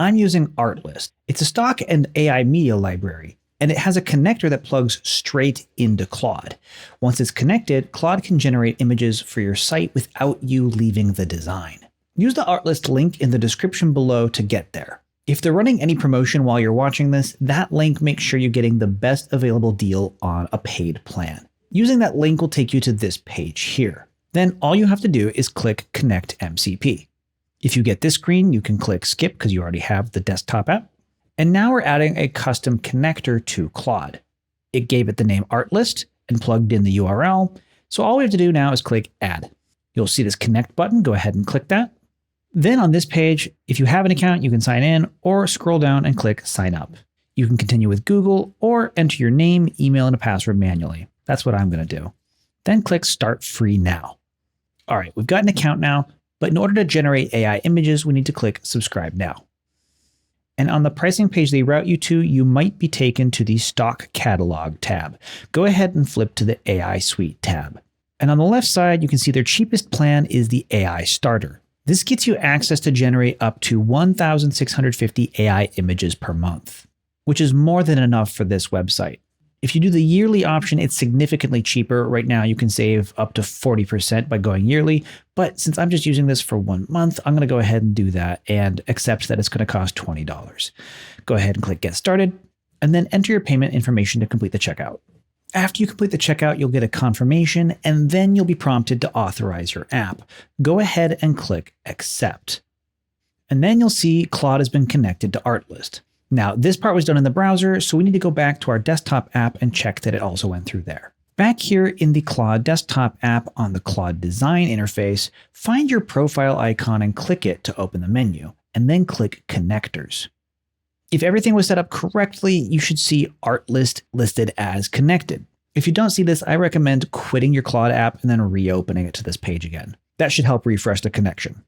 I'm using Artlist. It's a stock and AI media library, and it has a connector that plugs straight into Claude. Once it's connected, Claude can generate images for your site without you leaving the design. Use the Artlist link in the description below to get there. If they're running any promotion while you're watching this, that link makes sure you're getting the best available deal on a paid plan. Using that link will take you to this page here. Then all you have to do is click Connect MCP. If you get this screen, you can click Skip because you already have the desktop app. And now we're adding a custom connector to Claude. It gave it the name Artlist and plugged in the URL. So all we have to do now is click Add. You'll see this Connect button. Go ahead and click that. Then on this page, if you have an account, you can sign in or scroll down and click Sign Up. You can continue with Google or enter your name, email, and a password manually. That's what I'm going to do. Then click Start Free Now. All right, we've got an account now, but in order to generate AI images, we need to click Subscribe Now. And on the pricing page they route you to, you might be taken to the Stock Catalog tab. Go ahead and flip to the AI Suite tab. And on the left side, you can see their cheapest plan is the AI Starter. This gets you access to generate up to 1,650 AI images per month, which is more than enough for this website. If you do the yearly option, it's significantly cheaper. Right now, you can save up to 40% by going yearly. But since I'm just using this for 1 month, I'm going to go ahead and do that and accept that it's going to cost $20. Go ahead and click Get Started, and then enter your payment information to complete the checkout. After you complete the checkout, you'll get a confirmation, and then you'll be prompted to authorize your app. Go ahead and click Accept. And then you'll see Claude has been connected to Artlist. Now, this part was done in the browser, so we need to go back to our desktop app and check that it also went through there. Back here in the Claude desktop app on the Claude design interface, find your profile icon and click it to open the menu, and then click Connectors. If everything was set up correctly, you should see Artlist listed as connected. If you don't see this, I recommend quitting your Claude app and then reopening it to this page again. That should help refresh the connection.